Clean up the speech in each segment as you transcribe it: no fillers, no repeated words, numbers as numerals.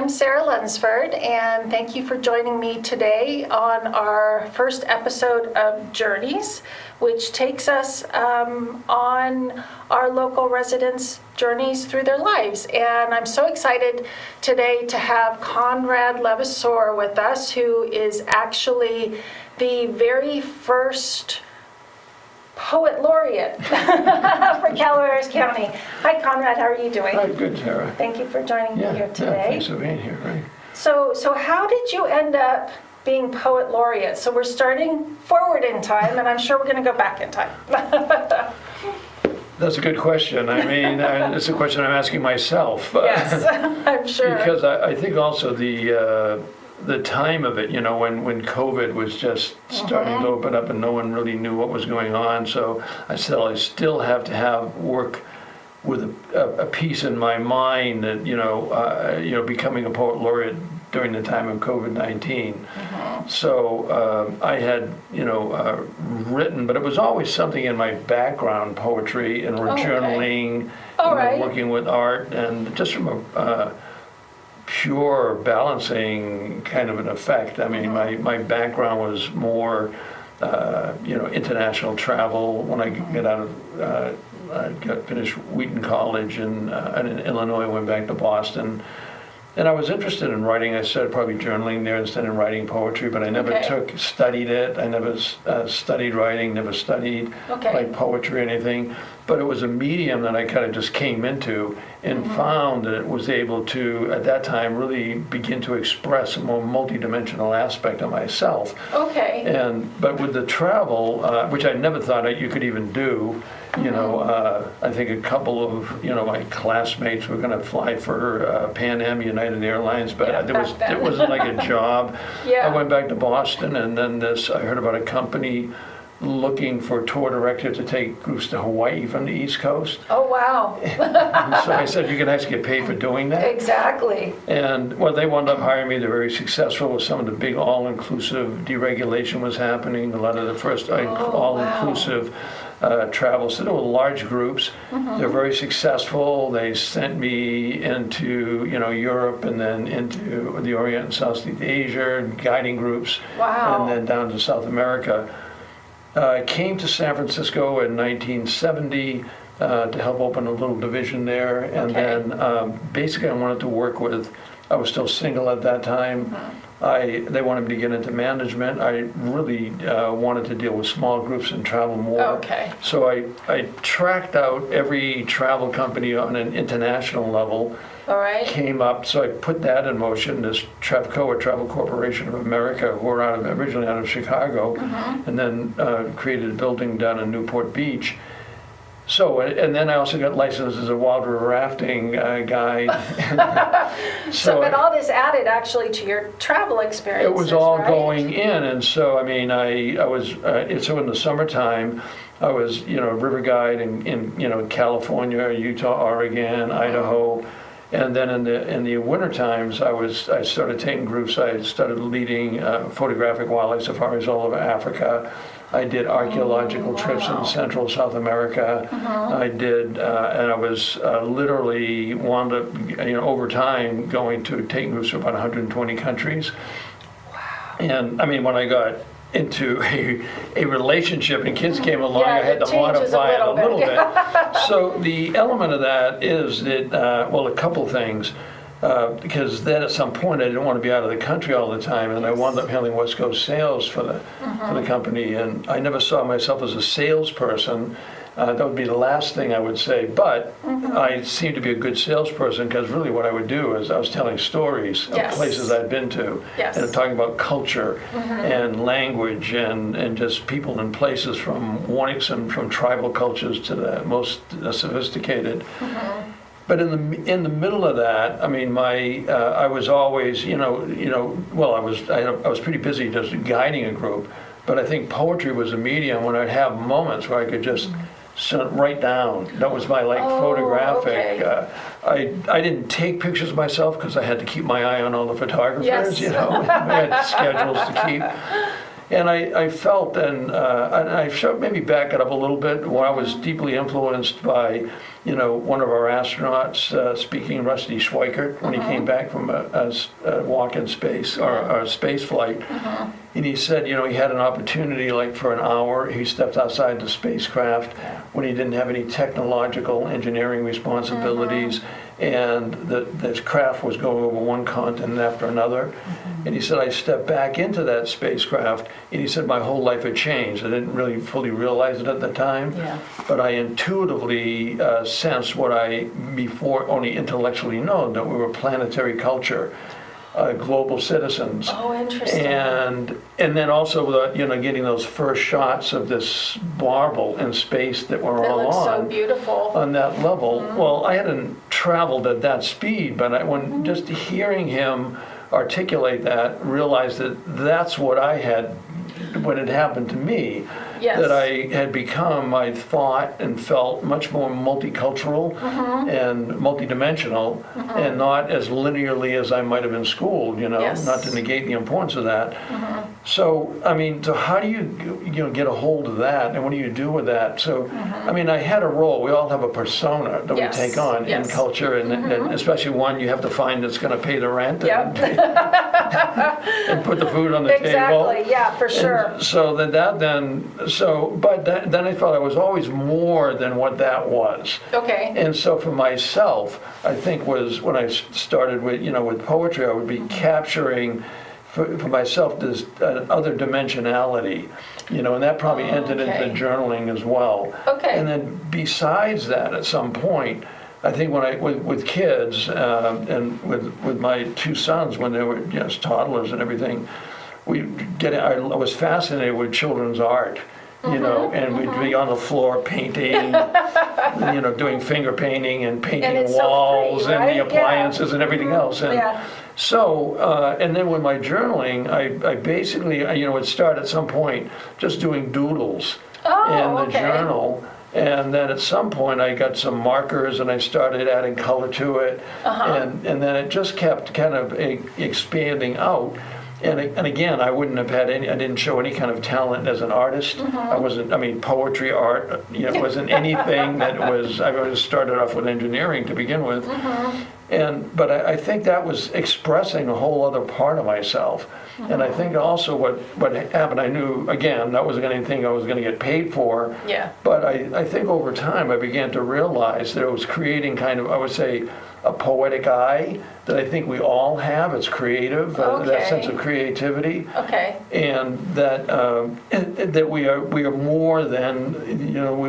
I'm Sarah Lunsford, and thank you for joining me today on our first episode of Journeys, which takes us on our local residents' journeys through their lives. And I'm so excited today to have Conrad Levasseur with us, who is actually the very first Poet Laureate for Calaveras County. Hi, Conrad. How are you doing? Hi, good, Sarah. Thank you for joining me here today. Yeah, thanks for being here. Right. So how did you end up being Poet Laureate? So we're starting forward in time, and I'm sure we're going to go back in time. That's a good question. I mean, it's a question I'm asking myself. Yes, I'm sure. Because I think also the time of it, you know, when COVID was just starting to open up and no one really knew what was going on. So I still have to have work with a piece in my mind that, becoming a Poet Laureate during the time of COVID-19. So I had, written, but it was always something in my background, poetry and journaling, working with art, and just from a pure balancing kind of an effect. I mean, my background was more, international travel. When I got out of, I finished Wheaton College in Illinois, went back to Boston. And I was interested in writing. I started probably journaling there instead of writing poetry, but I never studied it. I never studied writing, never studied like poetry or anything. But it was a medium that I kind of just came into and found that it was able to, at that time, really begin to express a more multidimensional aspect of myself. But with the travel, which I never thought you could even do, I think a couple of, my classmates were going to fly for Pan Am, United Airlines, but it wasn't like a job. I went back to Boston, and then I heard about a company looking for a tour director to take groups to Hawaii from the East Coast. Oh, wow. So I said, you can actually get paid for doing that? Exactly. And, they wound up hiring me. They're very successful with some of the big all-inclusive deregulation was happening, a lot of the first all-inclusive travel. So there were large groups. They're very successful. They sent me into, Europe and then into the Orient and Southeast Asia, guiding groups. Wow. And then down to South America. Came to San Francisco in 1970 to help open a little division there. And then basically I wanted to work with, I was still single at that time. They wanted me to get into management. I really wanted to deal with small groups and travel more. So I tracked out every travel company on an international level. Came up, so I put that in motion. This TravCo, Travel Corporation of America, who were originally out of Chicago, and then created a building down in Newport Beach. So, and then I also got licensed as a wild river rafting guide. But all this added actually to your travel experience. It was all going in, and so I mean, I was so in the summertime, I was a river guide in California, Utah, Oregon, Idaho. And then in the winter times, I started taking groups. I started leading photographic wildlife safaris all over Africa. I did archaeological trips in Central South America. I did, and I was literally wound up, over time, going to taking groups to about 120 countries. Wow! And I mean, when I got into a relationship and kids came along, I had to modify it a little bit. So the element of that is that, a couple things, because then at some point I didn't want to be out of the country all the time, and I wound up handling West Coast sales for the company, and I never saw myself as a salesperson. That would be the last thing I would say, but I seemed to be a good salesperson because really what I would do is I was telling stories of places I'd been to and talking about culture and language and just people and places from from tribal cultures to the most sophisticated. But in the middle of that, I mean, I was always, I was pretty busy just guiding a group, but I think poetry was a medium when I'd have moments where I could just write down. That was my photographic. I didn't take pictures of myself because I had to keep my eye on all the photographers. I had schedules to keep. And I felt, and I should maybe back it up a little bit, where I was deeply influenced by, one of our astronauts speaking, Rusty Schweikert, when he came back from a walk in space, or a space flight. And he said, he had an opportunity, like for an hour, he stepped outside the spacecraft when he didn't have any technological engineering responsibilities, and the craft was going over one continent after another. And he said, I stepped back into that spacecraft, and he said, my whole life had changed. I didn't really fully realize it at the time, but I intuitively sensed what I before only intellectually known, that we were a planetary culture. Global citizens. Oh, interesting. And then also, getting those first shots of this marble in space that we're all looks so on. beautiful. On that level. Well, I hadn't traveled at that speed, but when just hearing him articulate that, realized that that's what I had, when it happened to me. Yes. That I had become, I thought and felt much more multicultural and multidimensional, and not as linearly as I might have been schooled, Yes. not to negate the importance of that. So, so how do you get a hold of that, and what do you do with that? So, I had a role. We all have a persona that Yes. we take on in Yes. culture, and especially one you have to find that's going to pay the rent Yep. and put the food on the table. Exactly, yeah, for sure. And so then I felt I was always more than what that was. Okay. And so for myself, I think was when I started with, with poetry, I would be capturing for myself this other dimensionality, and that probably entered Okay. into journaling as well. Okay. And then besides that, at some point, I think when with kids and with my two sons when they were just toddlers and everything, I was fascinated with children's art. And we'd be on the floor painting, doing finger painting and painting it's walls so free, and right? the appliances and everything else. And Yeah. so, and then with my journaling, I basically, would start at some point just doing doodles in the okay. journal. And then at some point I got some markers and I started adding color to it. And then it just kept kind of expanding out. And again, I wouldn't have had I didn't show any kind of talent as an artist. I wasn't, poetry, art, it wasn't anything that was, I was started off with engineering to begin with. But I think that was expressing a whole other part of myself. And I think also what happened, I knew, again, that wasn't anything I was going to get paid for. Yeah. But I think over time I began to realize that it was creating kind of, I would say, a poetic eye that I think we all have. It's creative, that sense of creativity. Okay. And that we are more than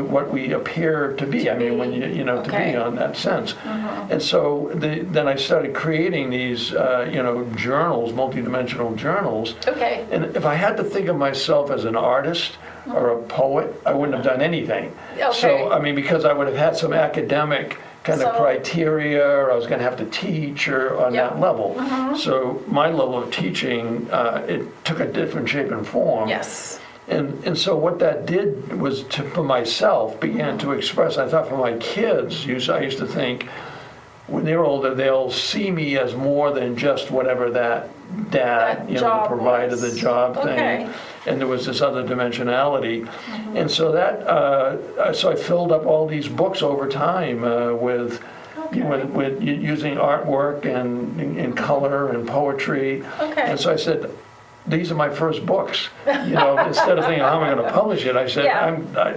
what we appear to be. When to be on that sense. And so then I started creating these journals, multidimensional journals. Okay. And if I had to think of myself as an artist or a poet, I wouldn't have done anything. Okay. So because I would have had some academic kind of criteria, or I was going to have to teach or on that level. So my level of teaching, it took a different shape and form. Yes. And so what that did was for myself began to express. I thought for my kids, I used to think when they're older, they'll see me as more than just whatever that dad, provided the job thing. And there was this other dimensionality. And so so I filled up all these books over time with using artwork and color and poetry. Okay. And so I said, these are my first books. Instead of thinking, how am I going to publish it? I said,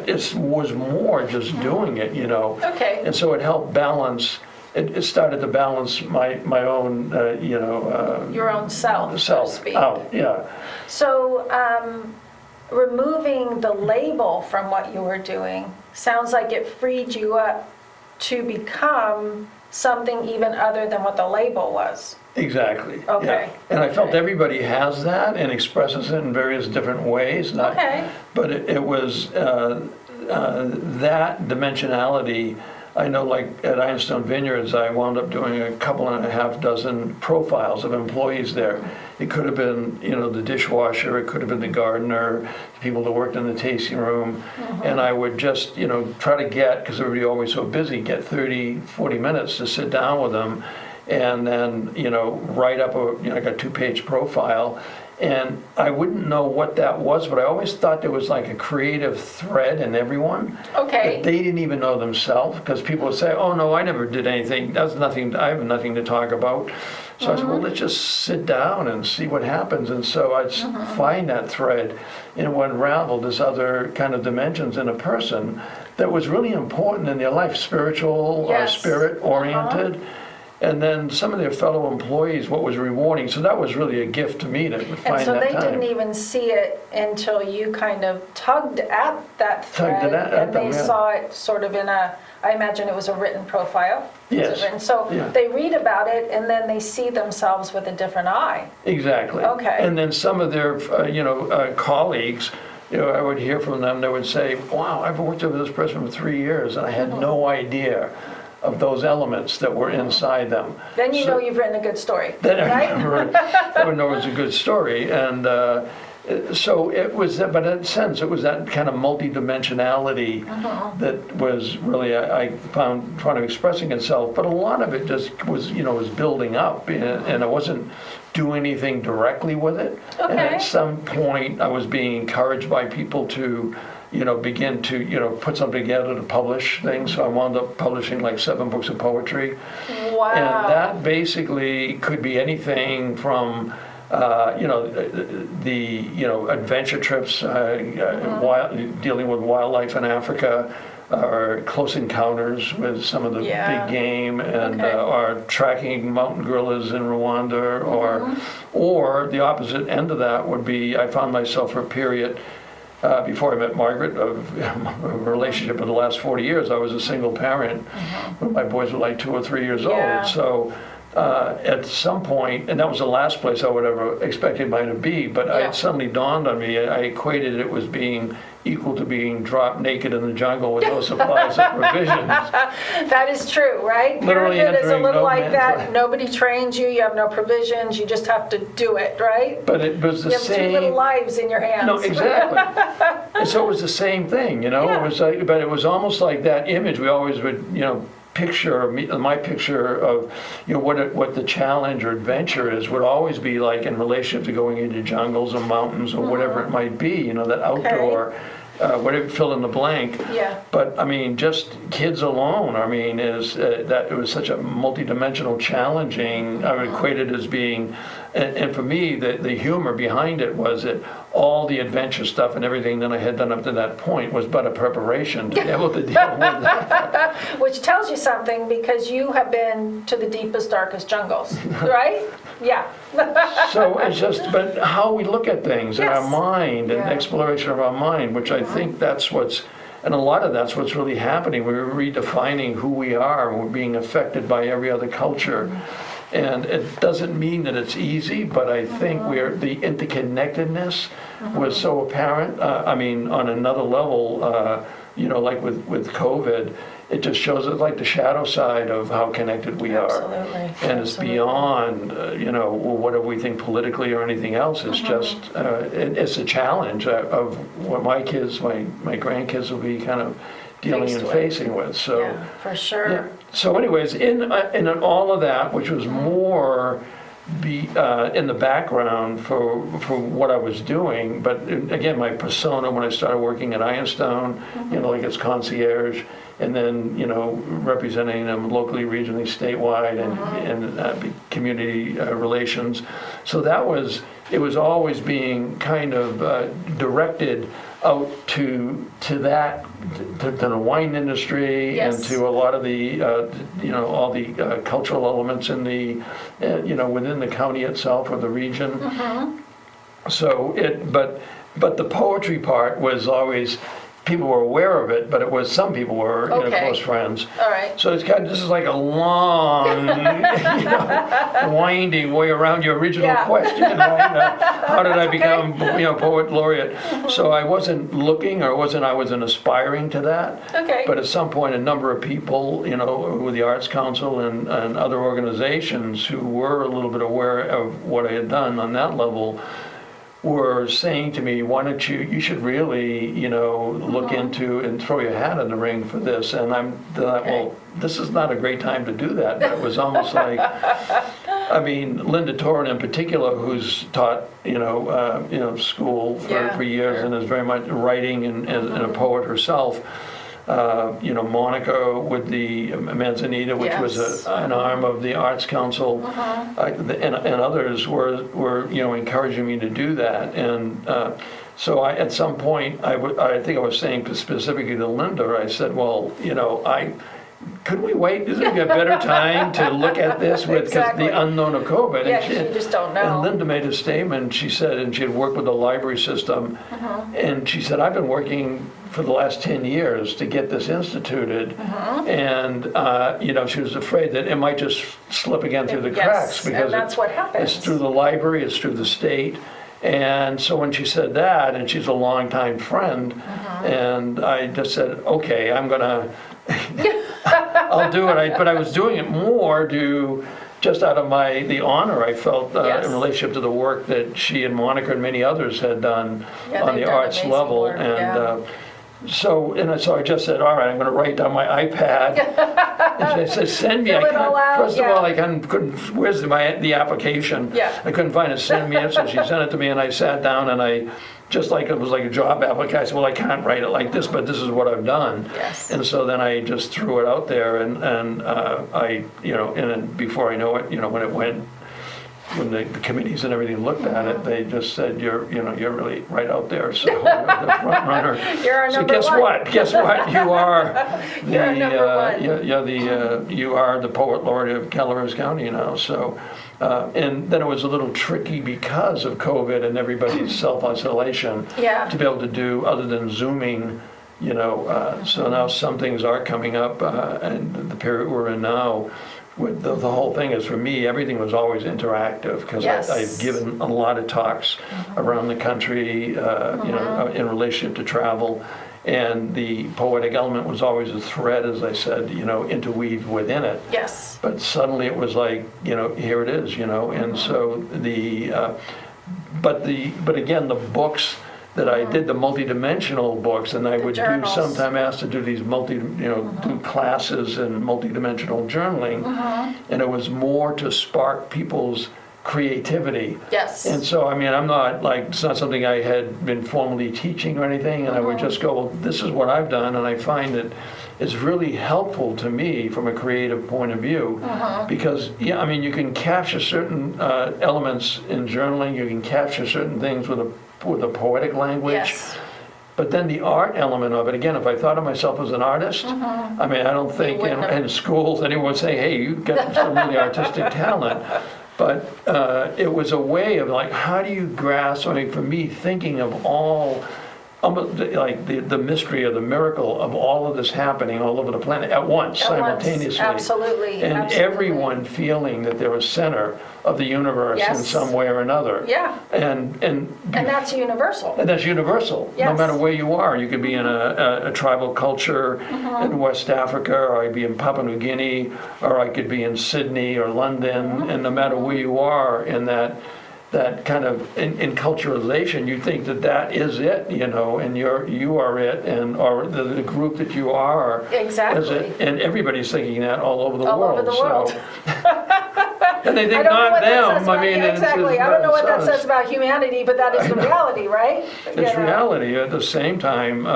it was more just doing it, Okay. And so it helped balance. It started to balance my own, your own self, so to speak. out. Yeah. So, removing the label from what you were doing sounds like it freed you up to become something even other than what the label was. Exactly. Okay. Yeah. And I felt everybody has that and expresses it in various different ways. But it was that dimensionality. I know, like at Ironstone Vineyards, I wound up doing a couple and a half dozen profiles of employees there. It could have been, the dishwasher, it could have been the gardener, the people that worked in the tasting room. And I would just, try to get, because everybody always so busy, get 30, 40 minutes to sit down with them and then, write up like a 2-page profile. And I wouldn't know what that was, but I always thought there was like a creative thread in everyone. Okay. That they didn't even know themselves, because people would say, oh, no, I never did anything. That's nothing. I have nothing to talk about. So I said, well, let's just sit down and see what happens. And so I'd find that thread, and it would unravel this other kind of dimensions in a person that was really important in their life, spiritual or spirit-oriented. And then some of their fellow employees, what was rewarding. So that was really a gift to me to find that time. And so they didn't even see it until you kind of tugged at that thread, and they saw it sort of in I imagine it was a written profile. Yes. So they read about it, and then they see themselves with a different eye. Exactly. Okay. And then some of their, colleagues, I would hear from them, they would say, wow, I've worked with this person for 3 years, and I had no idea of those elements that were inside them. Then you know you've written a good story, then right? I would know it was a good story. And so it was, but in a sense, it was that kind of multidimensionality that was really, I found, trying to expressing itself. But a lot of it just was, was building up, and I wasn't doing anything directly with it. Okay. And at some point, I was being encouraged by people to begin to, put something together to publish things. So I wound up publishing like 7 books of poetry. Wow. And that basically could be anything from, the adventure trips, dealing with wildlife in Africa, or close encounters with some of the big game, and or tracking mountain gorillas in Rwanda, or the opposite end of that would be, I found myself for a period, before I met Margaret, of a relationship of the last 40 years. I was a single parent when my boys were like 2 or 3 years old. So at some point, and that was the last place I would ever expected mine to be, but it suddenly dawned on me, I equated it was being equal to being dropped naked in the jungle with no supplies or provisions. That is true, right? Literally Parenthood is a little like that. land. Nobody trains you. You have no provisions. You just have to do it, right? But it was the You have same. 2 little lives in your hands. No, exactly. And so it was the same thing, It was like, but it was almost like that image we always would, picture, my picture of, what the challenge or adventure is would always be like in relationship to going into jungles or mountains or whatever it might be, that outdoor, whatever, fill in the blank. Yeah. But I mean, just kids alone, is that it was such a multidimensional challenging, I would equate it as being, and for me, the humor behind it was that all the adventure stuff and everything that I had done up to that point was but a preparation to be able to deal with that. Which tells you something, because you have been to the deepest, darkest jungles, right? Yeah. So it's just, but how we look at things in our Yes. mind and exploration of our mind, which I think that's what's, and a lot of that's what's really happening. We're redefining who we are, and we're being affected by every other culture. And it doesn't mean that it's easy, but I think the interconnectedness was so apparent. On another level, like with COVID, it just shows us like the shadow side of how connected we are. Absolutely. And it's beyond, whatever we think politically or anything else. It's just, it's a challenge of what my kids, my grandkids will be kind of dealing and facing with. So, yeah, for sure. So anyways, in all of that, which was more in the background for what I was doing, but again, my persona when I started working at Ironstone, like as concierge, and then representing them locally, regionally, statewide, and community relations. So it was always being kind of directed out to the wine industry, and to a lot of the all the cultural elements in the within the county itself or the region. So but the poetry part was always, people were aware of it, but it was, some people were close friends. All right. So it's this is like a long, winding way around your original question, right? How did I become, Poet Laureate? So I wasn't looking, I wasn't aspiring to that. Okay. But at some point, a number of people, with the Arts Council and other organizations who were a little bit aware of what I had done on that level, were saying to me, why don't you should really, look into and throw your hat in the ring for this. And I'm like, well, this is not a great time to do that. But it was almost like, I mean, Linda Torrin in particular, who's taught, school for years and is very much writing and a poet herself. Monica with the Manzanita, which was an arm of the Arts Council, and others were encouraging me to do that. And so at some point, I think I was saying specifically to Linda, I said, well, could we wait? Isn't it a better time to look at this because the unknown of COVID? Yeah, you just don't know. And Linda made a statement. She said, and she had worked with the library system, and she said, I've been working for the last 10 years to get this instituted, and she was afraid that it might just slip again through the cracks because and that's what happens. It's through the library, it's through the state. And so when she said that, and she's a longtime friend, and I just said, okay, I'm gonna, I'll do it. But I was doing it more just out of the honor I felt in relationship to the work that she and Monica and many others had done on the arts level. Work, and so I just said, all right, I'm going to write down my iPad. And she said, send me. First of all, I couldn't. Where's the application? Yeah. I couldn't find it. Send me it. So she sent it to me, and I sat down and I. Just like it was like a job application. I said, well, I can't write it like this, but this is what I've done. Yes. And so then I just threw it out there, and then before I know it, when the committees and everything looked at it, they just said, you're really right out there. So you're the front runner. You're our number one. What? Guess what? You are You're number one. You are the Poet Laureate of Calaveras County now. So. And then it was a little tricky because of COVID and everybody's self-isolation to be able to do other than Zooming, so now some things are coming up, and the period we're in now with the whole thing is, for me, everything was always interactive because I've given a lot of talks around the country, in relationship to travel. And the poetic element was always a thread, as I said, interweaved within it. Yes. But suddenly it was like, here it is, and so but again, the books that I did, the multidimensional books, and I would journals. do sometime asked to do these do classes in multidimensional journaling, and it was more to spark people's creativity. Yes. And so, I'm not it's not something I had been formally teaching or anything, and I would just go, well, this is what I've done, and I find that it's really helpful to me from a creative point of view, because, you can capture certain elements in journaling, you can capture certain things with a poetic language. Yes. But then the art element of it, again, if I thought of myself as an artist, I don't think in schools anyone would say, hey, you've got some really artistic talent. But it was a way of how do you grasp, for me, thinking of all, almost like the mystery or the miracle of all of this happening all over the planet at once, simultaneously. Absolutely. And everyone feeling that they're a center of the universe in some way or another. Yeah. And that's universal. And that's universal. Yes. No matter where you are. You could be in a tribal culture in West Africa, or I'd be in Papua New Guinea, or I could be in Sydney or London, and no matter where you are in that kind of in culturalization, you think that is it, and you are it, or the group that you are exactly is it, and everybody's thinking that all over the world. All over the world. So, and they think not them. Exactly. I don't know what that says about humanity, but that is the reality, right? It's reality. At the same time,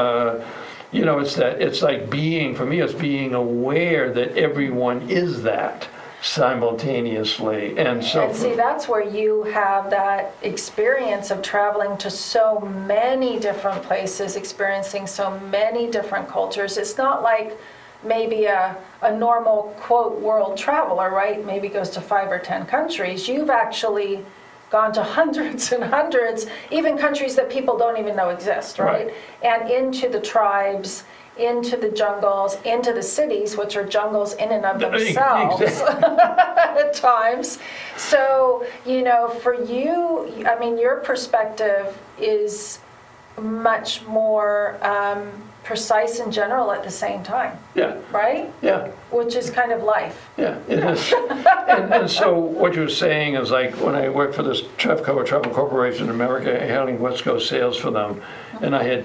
it's like being, for me, it's being aware that everyone is that simultaneously. And see, that's where you have that experience of traveling to so many different places, experiencing so many different cultures. It's not like maybe a normal, quote, world traveler, right? Maybe goes to 5 or 10 countries. You've actually gone to hundreds and hundreds, even countries that people don't even know exist, right? And into the tribes, into the jungles, into the cities, which are jungles in and of themselves at times. So, for you, your perspective is much more precise and general at the same time, Yeah, right? yeah. Which is kind of life. Yeah, it is. And so what you were saying is like when I worked for this Trevco, a travel corporation in America, handling West Coast sales for them, and I had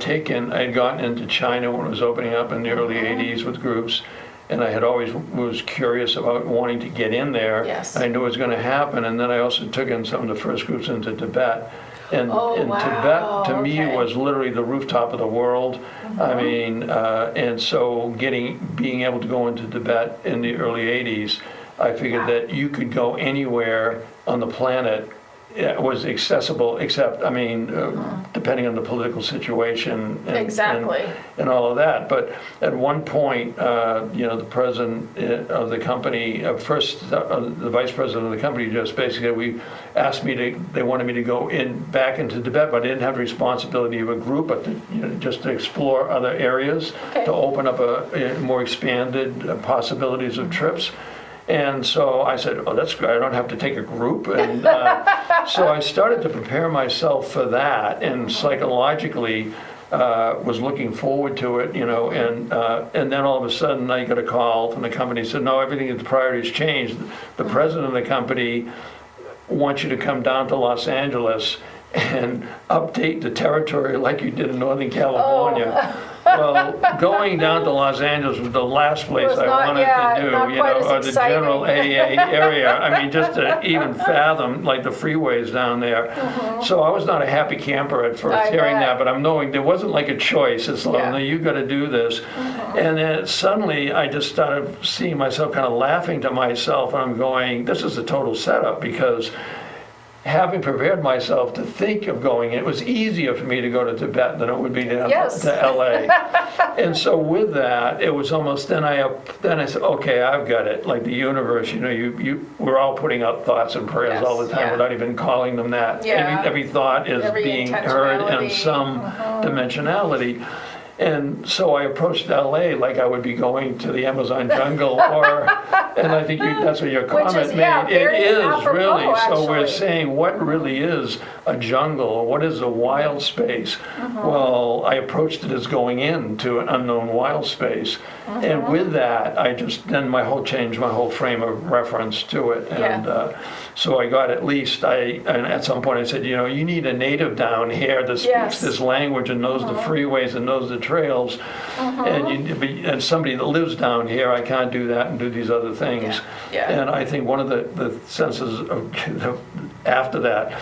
gotten into China when it was opening up in the early 80s with groups, and I had always was curious about wanting to get in there. Yes. I knew it was going to happen, and then I also took in some of the first groups into Tibet. And Wow, Tibet, to me, okay. was literally the rooftop of the world. I mean, and so being able to go into Tibet in the early 80s, I figured that you could go anywhere on the planet. It was accessible, except, I mean, depending on the political situation Exactly. and all of that. But at one point, the president of the company, the vice president of the company, just basically asked me they wanted me to go back into Tibet, but I didn't have the responsibility of a group, but just to explore other areas, Okay. to open up a more expanded possibilities of trips. And so I said, oh, that's great. I don't have to take a group. And so I started to prepare myself for that, and psychologically was looking forward to it, and then all of a sudden I got a call from the company, said, no, everything, the priorities changed. The president of the company wants you to come down to Los Angeles and update the territory like you did in Northern California. Well, going down to Los Angeles was the last place Was I not- wanted yeah, to do, not quite as or the exciting. general AA area. I mean, just to even fathom, like the freeways down there. So I was not a happy camper at first I hearing bet. that, but I'm knowing there wasn't like a choice. It's like, Yeah. no, you got to do this. And then suddenly I just started seeing myself kind of laughing to myself, and I'm going, this is a total setup, because having prepared myself to think of going, it was easier for me to go to Tibet than it would be to Yes. LA. And so with that, it was almost, then I said, okay, I've got it. Like the universe, we're all putting out thoughts and prayers Yes, all the time yeah. without even calling them that. Yeah. Every thought is Every being heard in intentionality. some dimensionality. And so I approached LA like I would be going to the Amazon jungle, and I think that's what your Which comment is, made. yeah, It very is apropos, really. So we're actually. saying what really is a jungle, or what is a wild space? Well, I approached it as going into an unknown wild space. And with that, I just then changed my whole frame of reference to it. And so I got and at some point I said, you need a native down here that speaks Yes. this language and knows the freeways and knows the trails. And somebody that lives down here, I can't do that and do these other things. Yeah. And I think one of the senses of after that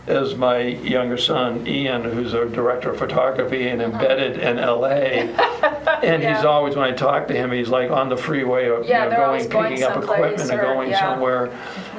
is my younger son, Ian, who's a director of photography and embedded in LA. And he's always, when I talk to him, he's like on the freeway or they're always going picking up someplace equipment and or- going yeah. somewhere.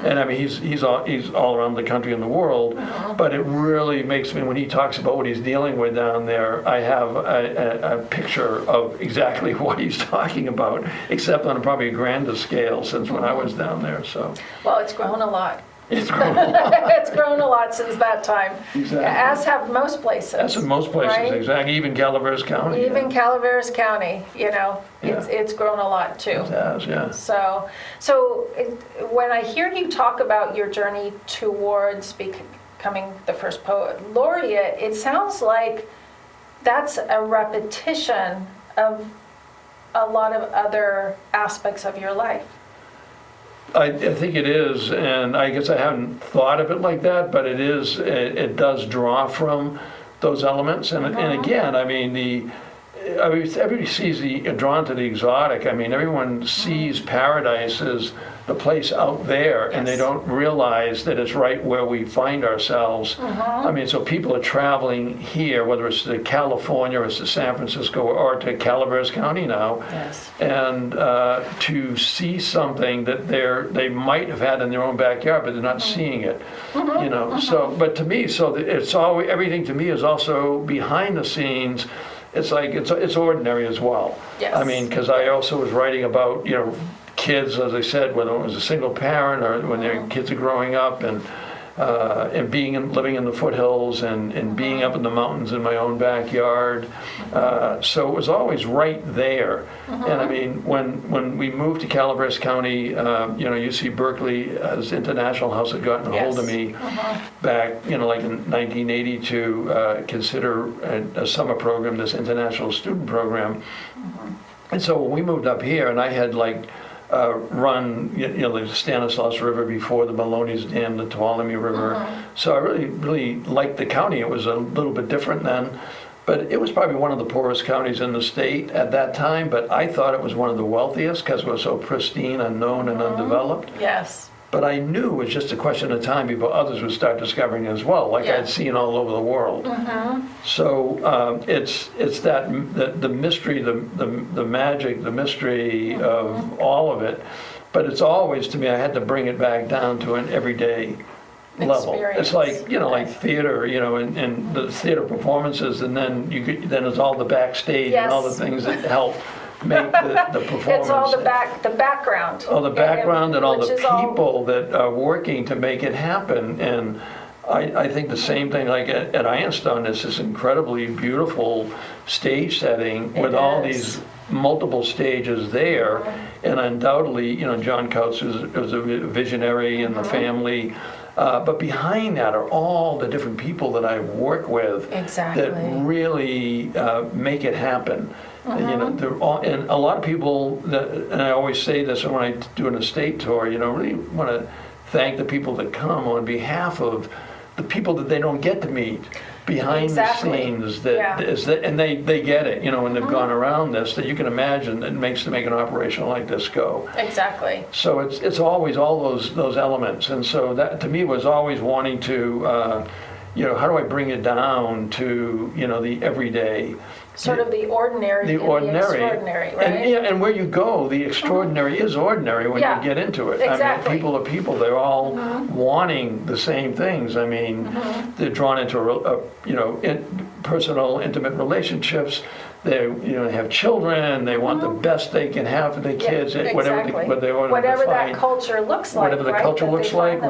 And I mean, he's all around the country and the world. But it really makes me, when he talks about what he's dealing with down there, I have a picture of exactly what he's talking about, except on probably a grander scale since when I was down there. So Well, it's grown a lot. it's grown a lot. It's grown a lot since that time. Exactly. As have most places. That's in most places, right? exactly. Even Calaveras County. Even Calaveras County, Yeah. it's grown a lot too. It has, yeah. So when I hear you talk about your journey towards becoming the first Poet Laureate, it sounds like that's a repetition of a lot of other aspects of your life. I think it is, and I guess I haven't thought of it like that, but it is. It does draw from those elements, and again, I mean everybody sees drawn to the exotic. I mean, everyone sees paradise as the place out there, and they Yes. don't realize that it's right where we find ourselves. I mean, so people are traveling here, whether it's to California or it's to San Francisco or to Calaveras County now, Yes. and to see something that they might have had in their own backyard, but they're not seeing it. So, but to me, it's always, everything to me is also behind the scenes. It's like it's ordinary as well. Yes. I mean, because I also was writing about kids, as I said, whether it was a single parent or when their kids are growing up, and and living in the foothills and being up in the mountains in my own backyard. So it was always right there. And I mean, when we moved to Calaveras County, UC Berkeley's International House had gotten a hold of me back, like in 1980 to consider a summer program, this international student program. And so when we moved up here, and I had run, the Stanislaus River before the Maloney's Dam, the Tuolumne River. So I really liked the county. It was a little bit different then, but it was probably one of the poorest counties in the state at that time, but I thought it was one of the wealthiest because it was so pristine, unknown, and undeveloped. Yes. But I knew it was just a question of time before others would start discovering it as well, like I'd seen all over the world. So it's that the mystery, the magic, the mystery of all of it. But it's always, to me, I had to bring it back down to an everyday level. It's like, like theater, and the theater performances, and then there's all the backstage and all the things that help make the performance. It's all the background. Oh, the background and all the people that are working to make it happen. And I think the same thing like at Einstein is this incredibly beautiful stage setting with all these multiple stages there. And undoubtedly, John Coates was a visionary in the family. But behind that are all the different people that I work with that really make it happen. And a lot of people, and I always say this when I do an estate tour, really want to thank the people that come on behalf of the people that they don't get to meet behind the scenes. And they get it, when they've gone around this, that you can imagine it makes to make an operation like this go. Exactly. So it's always all those elements. And so that to me was always wanting to, how do I bring it down to, the everyday. Sort of the ordinary the extraordinary, right? And where you go, the extraordinary is ordinary when you get into it. Exactly. I mean, people are people. They're all wanting the same things. I mean, they're drawn into, personal, intimate relationships. They, have children. They want the best they can have for their kids. Whatever that culture looks like. Whatever the culture looks like.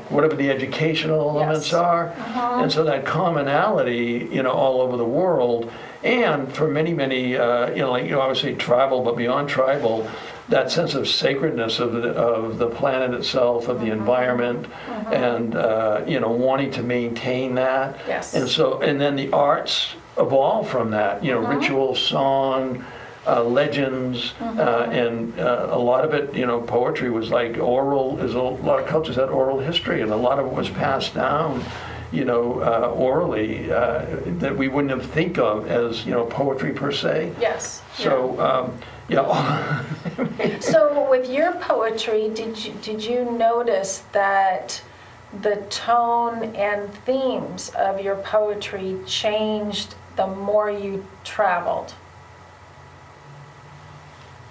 Whatever the educational elements are. And so that commonality, all over the world. And for many, obviously tribal, but beyond tribal, that sense of sacredness of the planet itself, of the environment, and wanting to maintain that. Yes. And then the arts evolve from that. Ritual, song, legends, and a lot of it. Poetry was like oral. There's a lot of cultures had oral history, and a lot of it was passed down. Orally, that we wouldn't have think of as, poetry per se. Yes. So, So with your poetry, did you notice that the tone and themes of your poetry changed the more you traveled?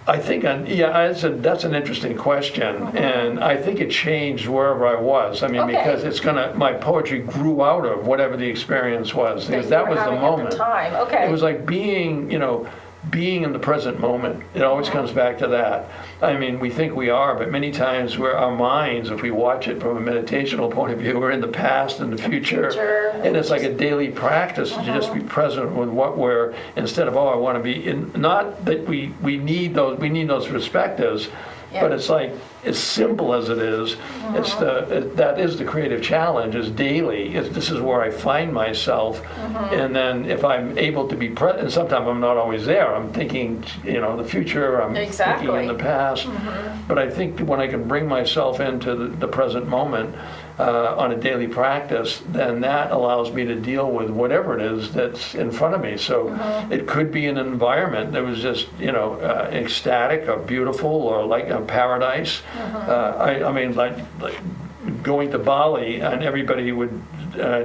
I think, that's an interesting question, and I think it changed wherever I was. I mean, because my poetry grew out of whatever the experience was, because that was the moment. It was like being in the present moment. It always comes back to that. I mean, we think we are, but many times our minds, if we watch it from a meditational point of view, we're in the past and the future. And it's like a daily practice to just be present with what we're, instead of, I want to be in, not that we need those perspectives, but it's like, as simple as it is, that is the creative challenge, is daily. This is where I find myself. And then if I'm able to be present, and sometimes I'm not always there, I'm thinking, the future, I'm thinking in the past. But I think when I can bring myself into the present moment on a daily practice, then that allows me to deal with whatever it is that's in front of me. So it could be an environment that was just, ecstatic or beautiful or like a paradise. I mean, like going to Bali, and everybody would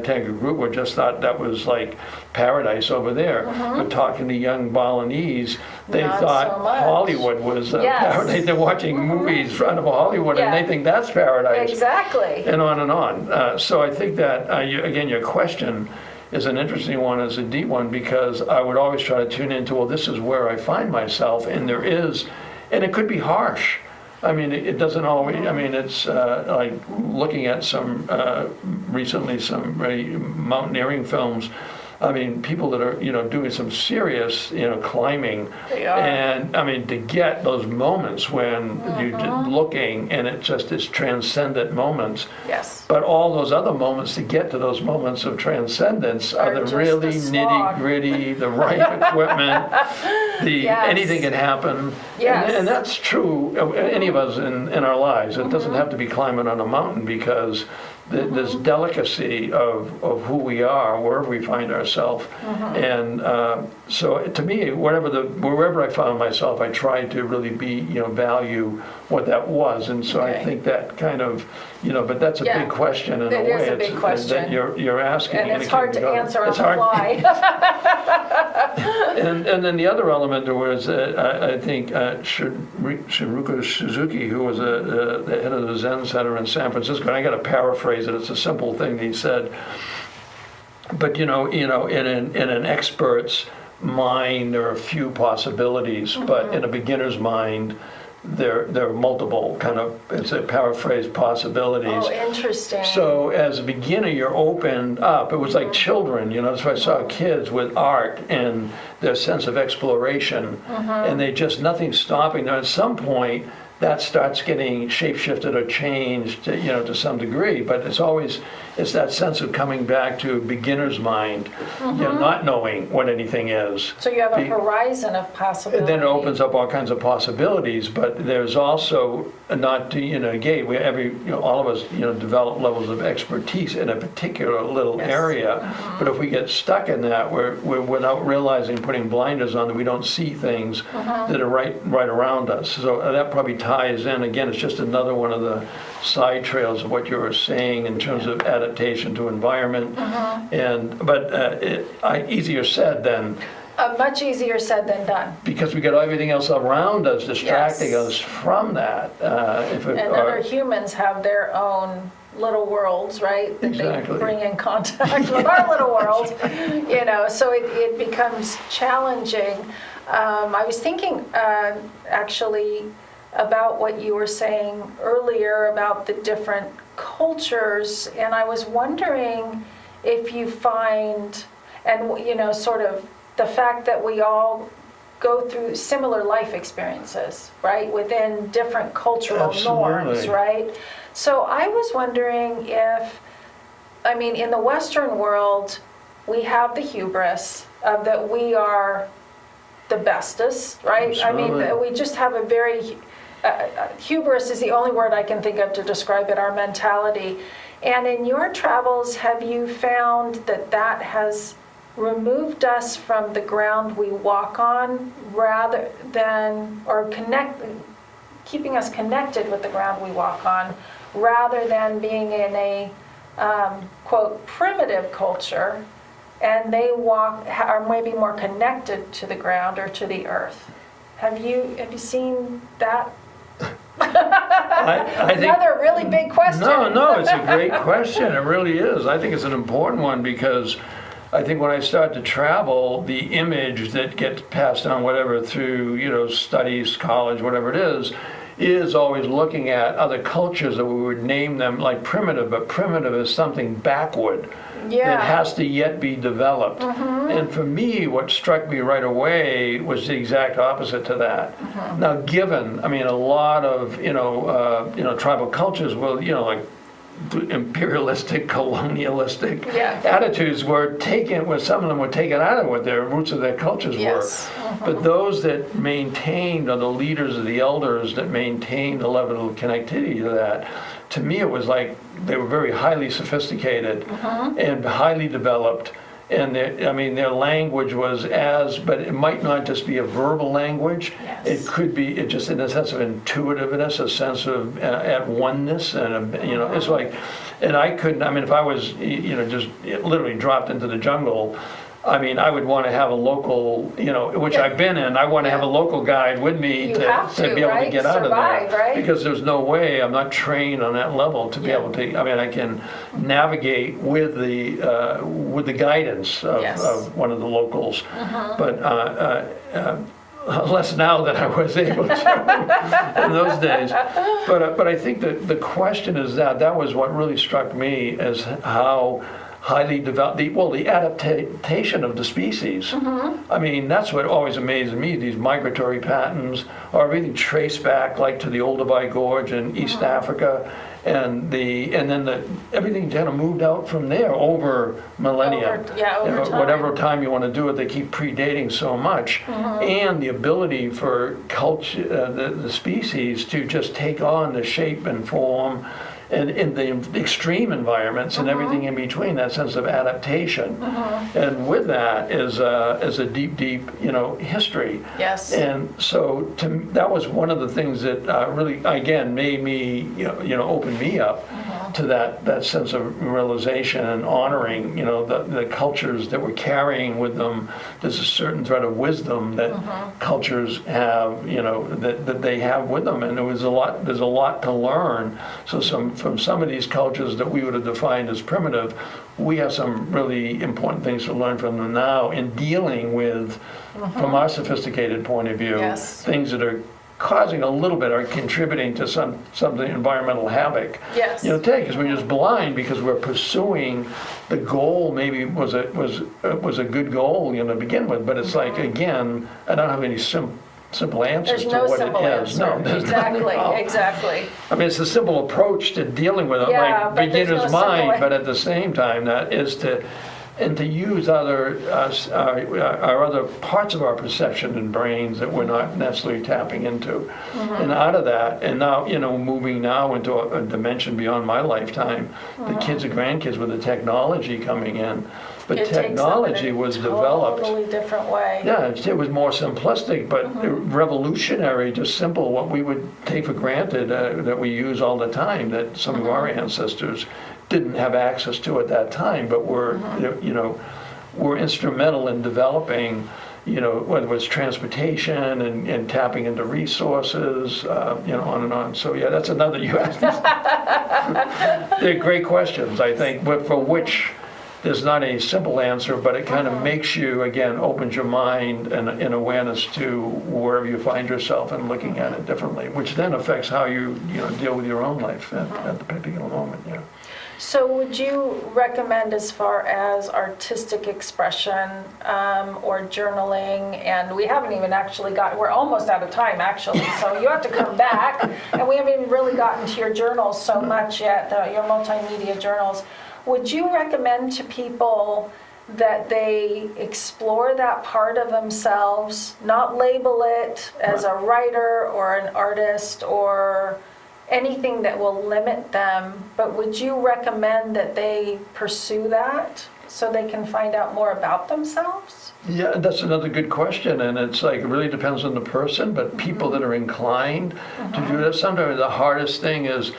take a group would just thought that was like paradise over there. But talking to young Balinese, they thought Hollywood was paradise. They're watching movies out of Hollywood, and they think that's paradise. Exactly. And on and on. So I think that, again, your question is an interesting one, is a deep one, because I would always try to tune into, this is where I find myself, and there is, and it could be harsh. I mean, it doesn't always, I mean, it's like looking at some, recently some very mountaineering films. I mean, people that are, doing some serious, climbing. They are. And, I mean, to get those moments when you're just looking and it just is transcendent moments. Yes. But all those other moments to get to those moments of transcendence are the just really the slog. nitty-gritty, the right equipment, Yes. anything can happen. Yes. And that's true of any of us in our lives. It doesn't have to be climbing on a mountain, because this delicacy of who we are, wherever we find ourselves. And so to me, wherever I found myself, I tried to really value what that was. And so I think that kind of, but that's a big question in a way. It is a big question. That you're asking. And it's hard to answer on the fly. And then the other element was, I think, Shiruko Suzuki, who was the head of the Zen Center in San Francisco, and I got to paraphrase it, it's a simple thing he said, but in an expert's mind, there are a few possibilities, but in a beginner's mind, there are multiple kind of, it's a paraphrase, possibilities. Oh, interesting. So as a beginner, you're opened up. It was like children, that's why I saw kids with art and their sense of exploration, and nothing's stopping them. At some point, that starts getting shapeshifted or changed, to some degree. But it's that sense of coming back to beginner's mind, not knowing what anything is. So you have a horizon of possibilities. And then it opens up all kinds of possibilities. But there's also not to negate. All of us develop levels of expertise in a particular little area. But if we get stuck in that, we're without realizing, putting blinders on, that we don't see things that are right around us. So that probably ties in. Again, it's just another one of the side trails of what you were saying in terms of adaptation to environment. But easier said than. Much easier said than done. Because we got everything else around us distracting us from that. Other humans have their own little worlds, right? That they bring in contact with our little world. So it becomes challenging. I was thinking actually about what you were saying earlier about the different cultures, and I was wondering if you find, and sort of the fact that we all go through similar life experiences, right, within different cultural norms, right? So I was wondering if, in the Western world, we have the hubris of that we are the bestest, right? Absolutely. We just have a very, hubris is the only word I can think of to describe it, our mentality. And in your travels, have you found that has removed us from the ground we walk on, rather than, or keeping us connected with the ground we walk on, rather than being in a, quote, primitive culture, and they are maybe more connected to the ground or to the earth? Have you seen that? I think, another really big question. No, it's a great question. It really is. I think it's an important one, because I think when I start to travel, the image that gets passed on, whatever, through, studies, college, whatever it is always looking at other cultures that we would name them like primitive, but primitive is something backward that has to yet be developed. And for me, what struck me right away was the exact opposite to that. Now, given, a lot of, tribal cultures will, like, imperialistic, colonialistic attitudes were taken, some of them were taken out of what their roots of their cultures were. But those that maintained, or the leaders or the elders that maintained a level of connectivity to that, to me it was like they were very highly sophisticated and highly developed. And their language was but it might not just be a verbal language. It could be just in a sense of intuitiveness, a sense of at oneness, and it's like, and I couldn't. If I was just literally dropped into the jungle, I would want to have a local, which I've been in. I want to have a local guide with me to be able to get out of there, right? Because there's no way, I'm not trained on that level to be able to. I can navigate with the guidance of one of the locals, but less now than I was able to in those days. But I think that the question is that was what really struck me, as how highly developed, the adaptation of the species. I mean, that's what always amazes me, these migratory patterns are everything traced back like to the Olduvai Gorge in East Africa, and then everything kind of moved out from there over millennia. Over time. Whatever time you want to do it, they keep predating so much. And the ability for culture, the species to just take on the shape and form, and in the extreme environments and everything in between, that sense of adaptation. And with that is a deep, history. Yes. And so that was one of the things that really, again, made me, open me up to that sense of realization and honoring, the cultures that we're carrying with them. There's a certain thread of wisdom that cultures have, that they have with them, and there's a lot to learn. So from some of these cultures that we would have defined as primitive, we have some really important things to learn from them now in dealing with, from our sophisticated point of view, things that are causing a little bit or contributing to some environmental havoc. Yes. Today, because we're just blind because we're pursuing the goal. Maybe was a good goal, to begin with, but it's like, again, I don't have any simple answers to what it is. No, there's exactly. I mean, it's a simple approach to dealing with it, like beginner's mind, but at the same time, that is to use our other parts of our perception and brains that we're not necessarily tapping into. And out of that, and now, moving now into a dimension beyond my lifetime, the kids and grandkids with the technology coming in. But technology was developed in a totally different way. Yeah, it was more simplistic, but revolutionary, just simple, what we would take for granted that we use all the time, that some of our ancestors didn't have access to at that time, but were instrumental in developing, whether it was transportation and tapping into resources, on and on. So yeah, that's another, you asked me. They're great questions, I think, but for which there's not a simple answer, but it kind of makes you, again, opens your mind and awareness to wherever you find yourself and looking at it differently, which then affects how you deal with your own life at the particular moment. Yeah. So would you recommend, as far as artistic expression or journaling, and we haven't even actually we're almost out of time actually, so you have to come back, and we haven't even really gotten to your journals so much yet, your multimedia journals. Would you recommend to people that they explore that part of themselves, not label it as a writer or an artist or anything that will limit them, but would you recommend that they pursue that so they can find out more about themselves? Yeah, that's another good question, and it's like, it really depends on the person, but people that are inclined to do that, sometimes the hardest thing is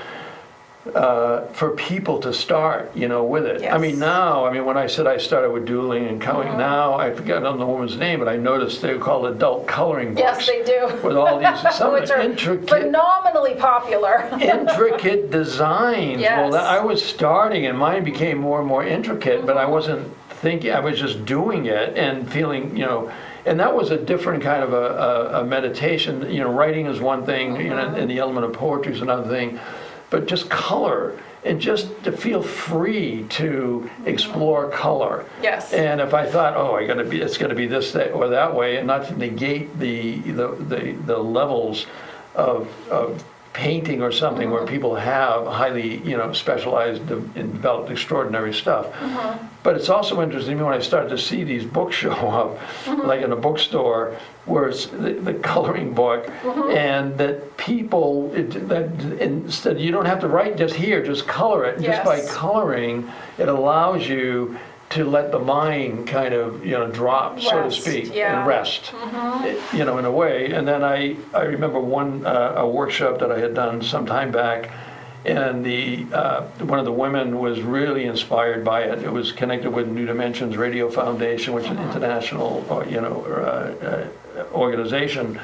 for people to start, with it. Yes. I mean, now, when I said I started with doodling and coloring, now I forgot the woman's name, but I noticed they're called adult coloring books. Yes, they do. With all these, some which are intricate, phenomenally popular. intricate designs. Yes. Well, I was starting, and mine became more and more intricate, but I wasn't thinking. I was just doing it and feeling, And that was a different kind of a meditation. Writing is one thing, and the element of poetry is another thing. But just color, and just to feel free to explore color. Yes. And if I thought, it's going to be this or that way, and not to negate the levels of painting or something where people have highly, specialized and developed extraordinary stuff. But it's also interesting when I started to see these books show up, like in a bookstore, where it's the coloring book, and that people, that instead, you don't have to write just color it. Yes. Just by coloring, it allows you to let the mind kind of, drop, so to speak, and rest, in a way. And then I remember a workshop that I had done some time back, and one of the women was really inspired by it. It was connected with New Dimensions Radio Foundation, which is an international, organization.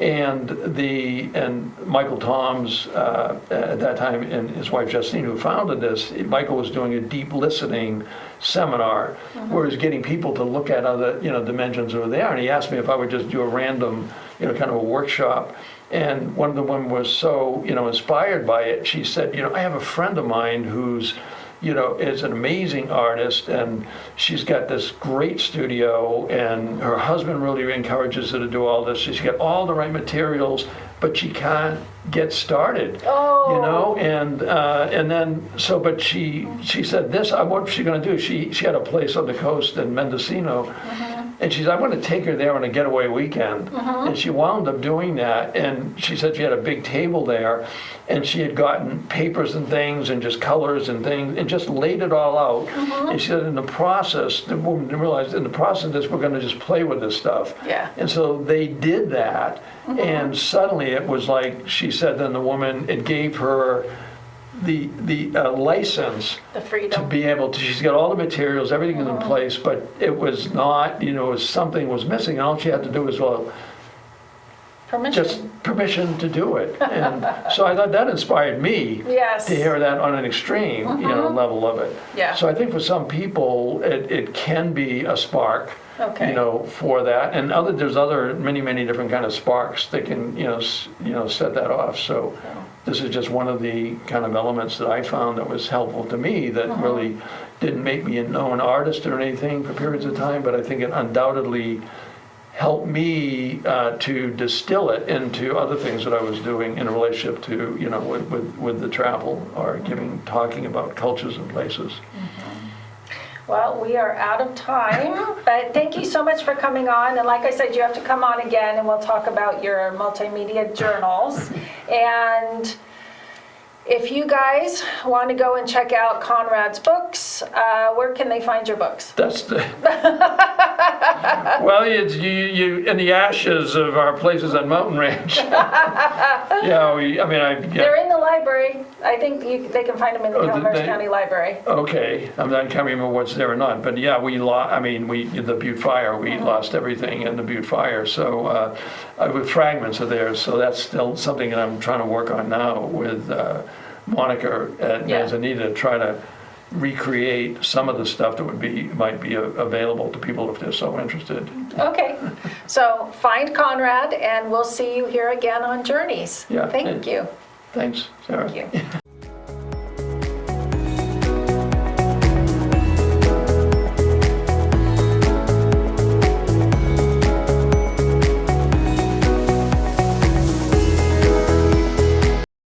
And Michael Toms, at that time, and his wife Justine, who founded this, Michael was doing a deep listening seminar where he was getting people to look at other, dimensions over there. And he asked me if I would just do a random, kind of a workshop. And one of the women was so, inspired by it. She said, I have a friend of mine who's, is an amazing artist, and she's got this great studio, and her husband really encourages her to do all this. She's got all the right materials, but she can't get started. Oh. And then but she said this. What was she going to do? She had a place on the coast in Mendocino. And she said, I want to take her there on a getaway weekend. And she wound up doing that. And she said she had a big table there. And she had gotten papers and things and just colors and things and just laid it all out. And she said in the process, the woman realized in the process of this, we're going to just play with this stuff. Yeah. And so they did that. And suddenly it was like, she said, then the woman, it gave her the license, The freedom. to be able to, she's got all the materials, everything is in place, but it was not, something was missing, and all she had to do was, Permission. just permission to do it. And so I thought that inspired me Yes. to hear that on an extreme, level of it. Yeah. So I think for some people, it can be a spark, Okay. for that. And there's many different kind of sparks that can, set that off. So this is just one of the kind of elements that I found that was helpful to me that really didn't make me a known artist or anything for periods of time, but I think it undoubtedly helped me to distill it into other things that I was doing in relationship to, with the travel or talking about cultures and places. Well, we are out of time, but thank you so much for coming on. And like I said, you have to come on again and we'll talk about your multimedia journals. And if you guys want to go and check out Conrad's books, where can they find your books? That's the well, it's you in the ashes of our places on Mountain Ranch. They're in the library. I think they can find them in the Calaveras County Library. Okay, I can't remember what's there or not, but yeah, the Butte Fire, we lost everything in the Butte Fire, so with fragments of theirs, so that's still something that I'm trying to work on now with Monica at Manzanita, to try to recreate some of the stuff that might be available to people if they're so interested. Okay, so find Conrad and we'll see you here again on Journeys. Yeah. Thank you. Thanks, Sarah. Thank you.